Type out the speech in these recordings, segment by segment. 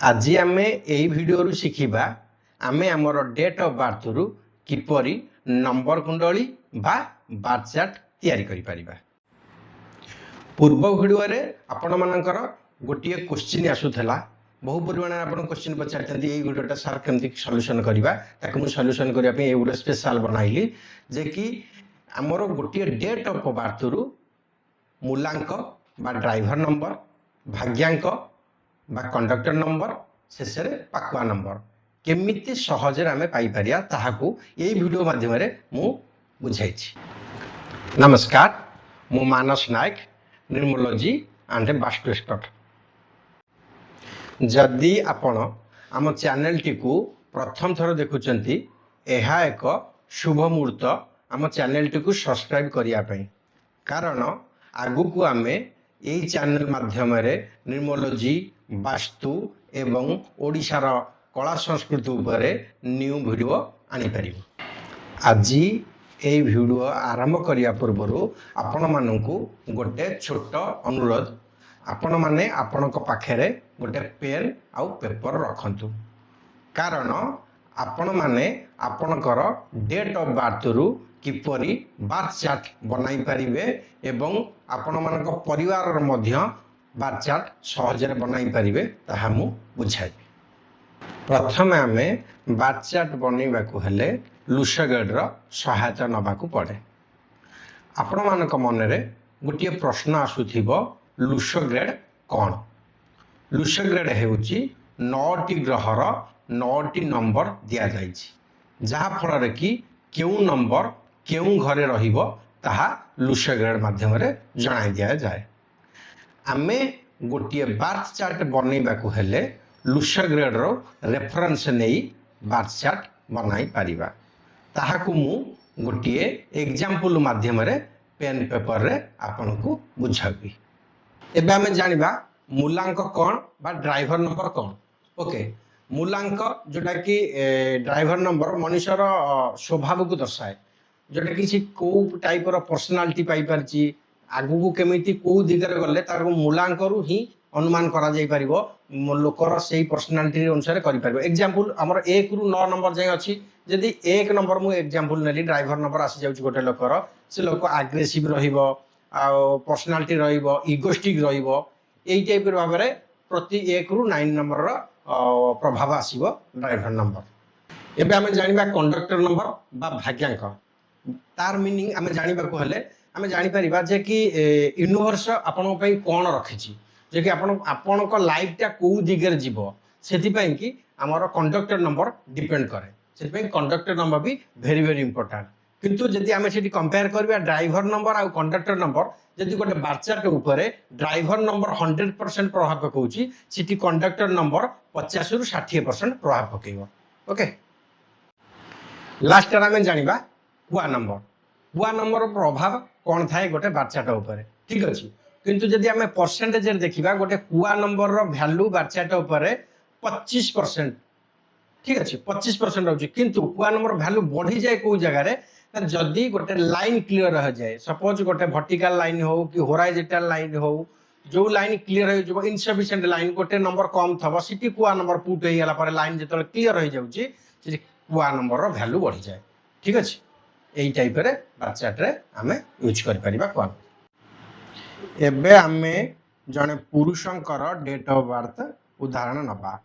आज आम यही भिडियो शिखा आम आमर डेट ऑफ बर्थ रु किपरि नंबर कुंडली बा बार्थ चार्ट तैयारी करि परिबा। पूर्व भिडियो रे आपण मानकर गोटे क्वेश्चन आसुथला बहु परिमाण आपण क्वेश्चन पचारते ये भिडियोटा सार केमती सॉल्यूशन करबा ताकि मु सॉल्यूशन करिया पे एगुडा स्पेशल बनाइली जे कि आमर गोटे डेट ऑफ बर्थ रु मूलांक बा ड्राइवर नंबर भाग्यांक बा कंडक्टर नंबर शेष पाकुआ नंबर केमिति सहजरे आमे पाई परिया ताहाकू एई वीडियो माध्यम रे मु बुझाई छी। नमस्कार, मु मानस नायक, न्यूमरोलॉजी एंड वास्तु एक्सपर्ट। जदि आपण आम चैनल टी को प्रथम थर देखुचंती एहा एक शुभ मुहूर्त आम चैनल टी को सब्सक्राइब करिया पई, कारण आगु को आमे यही चैनल माध्यम न्यूमरोलॉजी वास्तु एवं ओडिशार कला संस्कृति उपरे न्यू वीडियो आनी परिबो। आज ये वीडियो आरंभ करिया पूर्व आपण मानकु गोटे छोट अनुरोध, आपण माने आपणक पाखरे गोटे पेन आउ पेपर रखंतु, कारण आपण माने आपणकर डेट ऑफ बर्थ रु किपरि बार्थ चार्ट बनाई पारिबे एवं आपण मानक परिवार मध्य बार्थ चार्ट सहजरे बनाई पारिबे ताहा मु बुझाइबी। प्रथम आमे बार्थ चार्ट बनैबाकू हेले लुसगेड रो सहायता नबाकू पड़े। आपण मानक मनरे गोटे प्रश्न आसुथिबो, लुसग्रेड कौन? लुसग्रेड हेउची 9टी ग्रहर 9टी नंबर दिया जाइछि, जहा फल कि केउ नंबर केउ घरे रहिबो ताहा लुसग्रेड माध्यम रे जणाई दिया जाए। आमे गोटे बार्थ चार्ट बनैबाकू हेले लुसग्रेड रो रेफरेंस नेई बार्थ चार्ट बनाई पारिबा। ताहाकू मु गोटे एग्जांपल माध्यम रे पेन पेपर रे आपनकू बुझाबी। एबे आमे जानिबा मूलांक कौन बा ड्राइवर नंबर कौन। ओके, मूलांक जोटा कि ड्राइवर नंबर मनुष्यर स्वभाव को दर्शाए, जोटा कि कौ टाइप रो पर्सनालिटी पाई परची, आगु को केमिति कौ दिगरे गले तार मूलांक रु ही अनुमान करा जाई परिबो, लोकर सेही पर्सनालिटी अनुसार करि परिबो। एग्जांपल हमर 1 रु 9 नंबर जाय अछि, जदि 1 नंबर मु एग्जांपल नेली ड्राइवर नंबर आसी जाउची गोटे लोकर, से लोक एग्रेसिव रहिबो, आ पर्सनालिटी रहिबो, इगोस्टिक रहिबो, एई टाइप रो भाबरे प्रति 1 रु 9 नंबर रो प्रभाव आसीबो ड्राइवर नंबर। एबे आमे जानिबा कंडक्टर नंबर बा भाग्यांक। तार मीनिंग आमे जानिबा को हेले आमे जानि परिबा जे कि यूनिवर्स आपन पई कोन रखिछि, जे कि आपन को लाइफ टा को दिगरे जीवो, सेति पई कि हमर कंडक्टर नंबर डिपेंड करे। सेति पई कंडक्टर नंबर भी वेरी वेरी इंपोर्टेंट। किंतु जदि आमे सेति कंपेयर करबा ड्राइवर नंबर आ कंडक्टर नंबर, जदि गोटे बार्थ चार्ट उपरे ड्राइवर नंबर 100% प्रभाव पकाउछि, सेति कंडक्टर नंबर 50 रु 60% प्रभाव पकेइबो। ओके, लास्ट आमे जानिबा कुआ नंबर। कुआ नंबर प्रभाव कौन थाए गोटे बार्थ चार्ट उपरे, ठीक अछि। किंतु जदि आमे परसेंटेज रे देखिबा गोटे कुआ नंबर रो वैल्यू बार्थ चार्ट उपरे 25%, ठीक अछि, 25% होछि। किंतु कुआ नंबर वैल्यू बढ़ी जाए को जगह रे, जदि गोटे लाइन क्लियर रह जाए, सपोज गोटे वर्टिकल लाइन हो कि होराइजोंटल लाइन हो, जो लाइन क्लियर हो जबो इनसफिशिएंट लाइन गोटे नंबर कम थबो, सिटी कुआ नंबर पुट हे गेला पर लाइन जतले क्लियर हो जाउची, सिटी कुआ नंबर रो वैल्यू बढ़ी जाए, ठीक अछि। एई टाइप रे बार्थ चार्ट रे आमे यूज कर परिबा कोन। एबे आमे जने पुरुषंकर डेट ऑफ बर्थ उदाहरण नबा।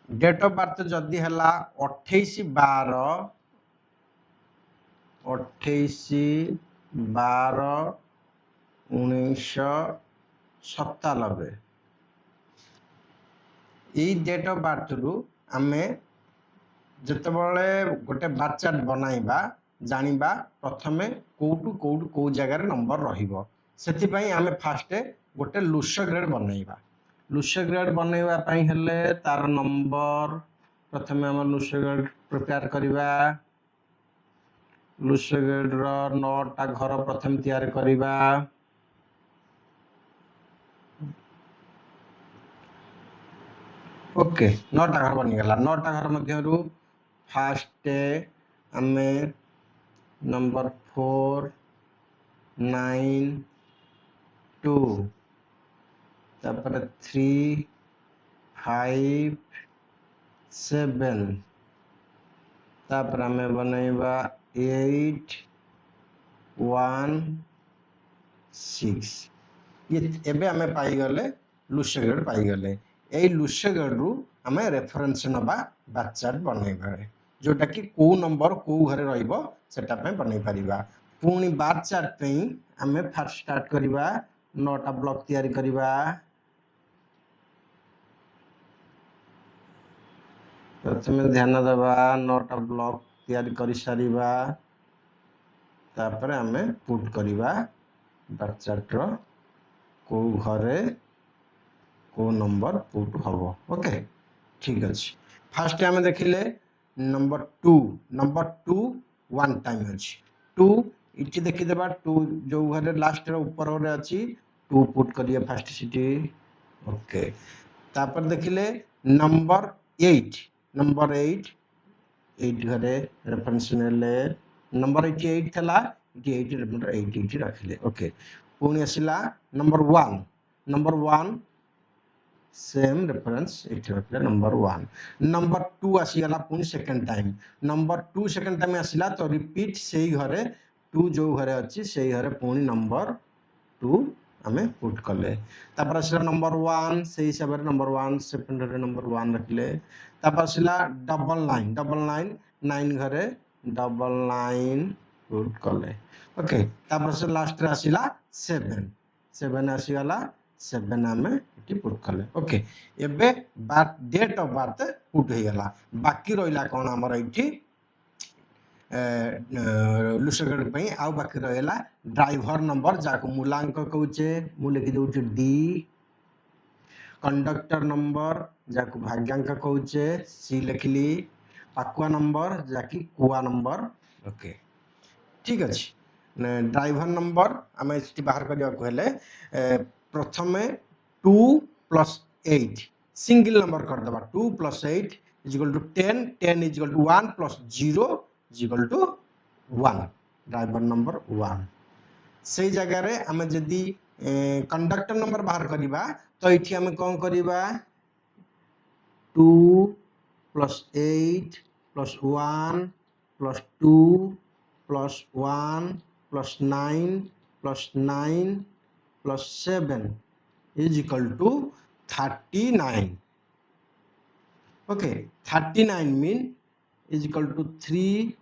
डेट ऑफ बर्थ जदि हला 28/12/1997, ई डेट ऑफ बर्थ रु आमे जतबले गोटे बार्थ चार्ट बनाइबा जानिबा प्रथमे कोउटू कोउटू को जगह रे नंबर रहिबो। सेति पई आमे फास्ट गोटे लुसग्रेड बनाइबा। लुसग्रेड बनाइबा पई हेले तार नंबर प्रथमे हम लुसग्रेड प्रिपेयर करिबा। लुसग्रेड रो 9टा घर प्रथम तैयार करिबा। ओके, 9टा घर बनि गेला। 9टा घर मध्य रु फास्ट आमे नंबर 4 9 2 3 5 7 तापर आमे बनैबा 8 1 6 ये एबे आमे पाई गले लुसेगड पाई गले एई लुसेगड रु आमे रेफरेंस नबा बार चार्ट बनैबा जोटा कि को नंबर को घरे रहिबो सेटा पे बनै परिबा पुणी बार चार्ट पे आमे फर्स्ट स्टार्ट करिबा 9टा ब्लॉक तैयारी करिबा प्रथमे ध्यान देबा 9टा ब्लॉक तैयारी करि सारिबा तापर आमे पुट करिबा बार चार्ट रो को घरे को नंबर पुट हबो ओके ठीक अछि फर्स्ट आमे देखिले नंबर 2 1 टाइम अछि 2 इति देखि देबा 2 जो घरे लास्ट रो ऊपर रे अछि 2 पुट करिया फर्स्ट सिटी ओके तापर देखिले नंबर 8 घरे रेफरेंस नेले नंबर 88 थला 88 नंबर 88 रखिले ओके पुणी आसिला नंबर 1 सेम रेफरेंस एठी रखले नंबर 1 नंबर 2 आसीगला पुणी second time number 2 second time आसिला तो रिपीट सेही घरे 2 जो घरे अछि सेही घरे पुणी नंबर 2 हमें पुट कले तापर आसिला नंबर 1 सेही हिसाब रे नंबर 1 सेकंड रे नंबर 1 रखले तापर आसिला डबल 9 9 घरे डबल 9 पुट कले ओके तापर से लास्ट रे आसिला 7 आसीगला 7 हमें इटी पुट कले ओके एबे बात डेट ऑफ बर्थ पुट हो गला बाकी रहिला कोन हमर इटी लुसेगड पे आउ बाकी रहला ड्राइवर नंबर जाको मूलांक कहूचे मु लिखि दउचे डी कंडक्टर नंबर जाको भाग्यांक कहूचे सी लिखली पाकुआ नंबर जाकी कुआ नंबर ओके ठीक अछि ड्राइवर नंबर आमे इति बाहर करिया कहले प्रथमे 2 + 8 सिंगल नंबर कर दबा 2 + 8 = 10 10 = 1 + 0 = 1 ड्राइवर नंबर 1 से जगह रे हमें जदी कंडक्टर नंबर बाहर करिबा तो इठी हमें कोन करिबा 2 + 8 + 1 + 2 + 1 + 9 + 9 + 7 = 39 okay 39 mean = 3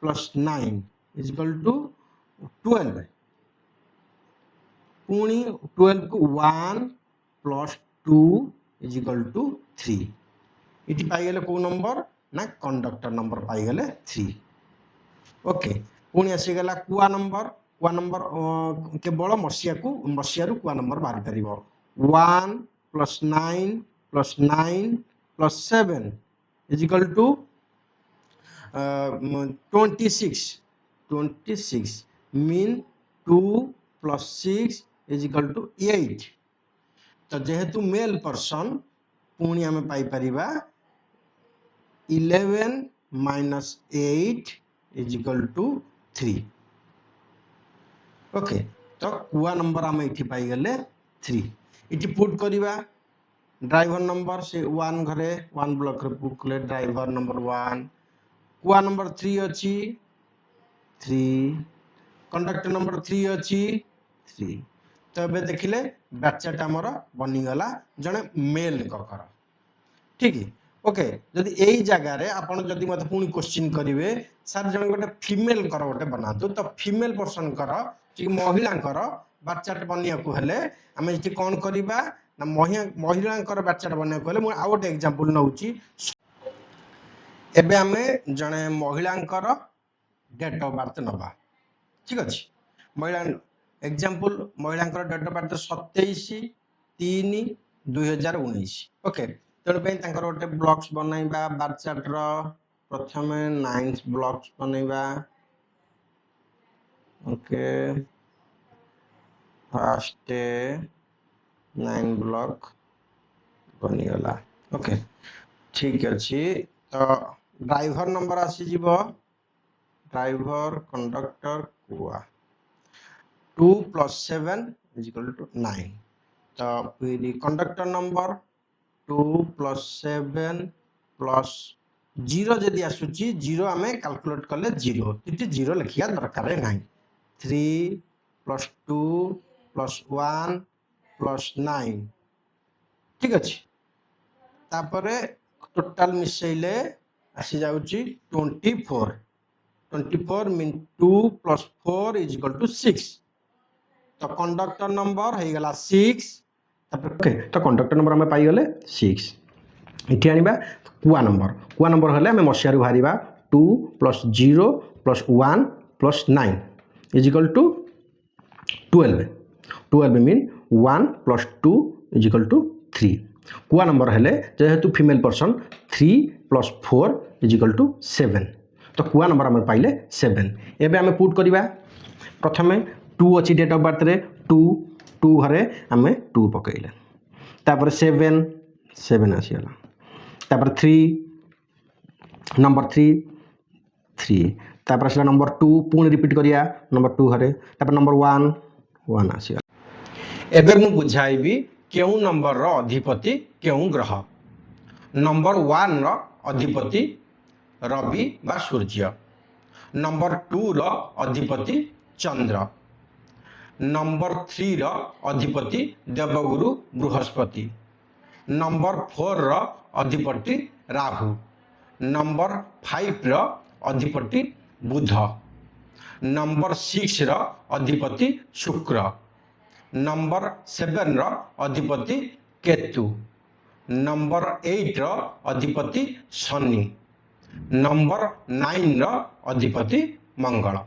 + 9 = 12 पुणी 12 को 1 + 2 = 3 इति पाई गेले को नंबर ना कंडक्टर नंबर पाई गेले 3 ओके पुणी आसी गला कुआ नंबर केवल मसिया रु कुआ नंबर बाहर करिवो 1 + 9 + 9 + 7 = 26 mean 2 + 6 = 8 तो जेहेतु मेल पर्सन पुणी आमे पाई परिबा 11 - 8 = 3 ओके तो कुआ नंबर आमे इठी पाई गले 3 इठी पुट करिबा ड्राइवर नंबर से 1 घरे 1 ब्लॉक रे पुट कले ड्राइवर नंबर 1 कुआ नंबर 3 अछि 3 कंडक्टर नंबर 3 अछि 3 तो एबे देखिले बैचटा हमर बनी गला जने मेल ककर ठीक ओके जदि एई जगह रे आपण जदि मते पुनी क्वेश्चन करिवे सर जने गोटे फीमेल कर गोटे बनातु तो फीमेल पर्सन कर कि महिला कर बाचाट बनिया को हेले हमें इति कोन करिबा ना महिला कर बाचाट बनिया को हेले मु आ गोटे एग्जांपल नउची एबे हमें जने महिला कर डेट ऑफ बर्थ नबा ठीक अछि महिला एग्जांपल महिला कर डेट ऑफ बर्थ 27/3/2019 ओके तेणु पे तांकर गोटे ब्लॉक्स बनैबा बार चार्ट रो प्रथमे 9th ब्लॉक्स बनैबा ओके फर्स्ट 9 ब्लॉक बनी गला ओके ठीक अछि तो ड्राइवर नंबर आसी जीवो ड्राइवर कंडक्टर कुआ 2 + 7 = 9 तो फिर कंडक्टर नंबर 2 प्लस 7 प्लस 0 जदि आसुची 0 आमे कैलकुलेट कले 0 इति 0 लिखिया दरकार नाही 3 प्लस 2 प्लस 1 प्लस 9 ठीक अछि तापरे टोटल मिसेले आसी जाउची 24 mean 2 plus 4 is equal to 6 तो कंडक्टर नंबर है गला 6 ओके तो कंडक्टर नंबर हमें पाई गले 6 इठी आनिबा कुआ नंबर हले हमें मसियारू भारिबा 2 plus 0 plus 1 plus 9 is equal to 12 mean 1 plus 2 is equal to 3 कुआ नंबर हेले जेहेतु female person 3 plus 4 is equal to 7 तो कुआ नंबर हमें पाइले 7 एबे हमें पुट करिबा प्रथमे 2 अच्छी डेट ऑफ बर्थ रे 2 घरे हमें 2 पकईले तापर 7 आसीगला तापर 3 नंबर 3 तापर आसला नंबर 2 पुणी रिपीट करिया नंबर 2 घरे तापर नंबर 1 आसीगला एबे मु बुझाइबी केउ नंबर रो अधिपति केउ ग्रह नंबर 1 रो अधिपति रवि बा सूर्य नंबर 2 रो अधिपति चंद्र नंबर 3 रो अधिपति देवगुरु बृहस्पति नंबर 4 रो अधिपति राहु नंबर 5 रो अधिपति बुध नंबर 6 रो अधिपति शुक्र नंबर 7 रो अधिपति केतु नंबर 8 रो अधिपति शनि नंबर 9 रो अधिपति मंगल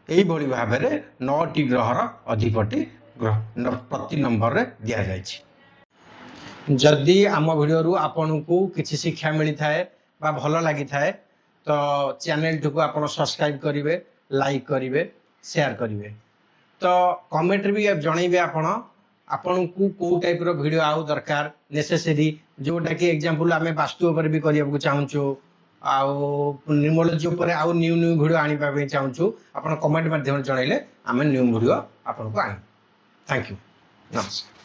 यही भली भाव में 9टी ग्रहर अधिपति ग्रह प्रति नंबर रे दिया जायछि जदि आम वीडियो रु आपन को किछि शिक्षा मिली थाए बा भलो लागि थाए तो चैनल को आपन सब्सक्राइब करिवे लाइक करिवे शेयर करिवे तो कमेंट भी जनइबे आपन को को टाइप रो वीडियो आउ दरकार नेसेसरी जोटा कि एग्जांपल आमे वास्तु ऊपर भी करिया चाहूछु आउ न्यूमोलॉजी ऊपर आउ न्यू वीडियो आनी पाबे चाहूछु आपन कमेंट माध्यम जनइले आमे न्यू वीडियो आपन को आनी थैंक यू नमस्कार।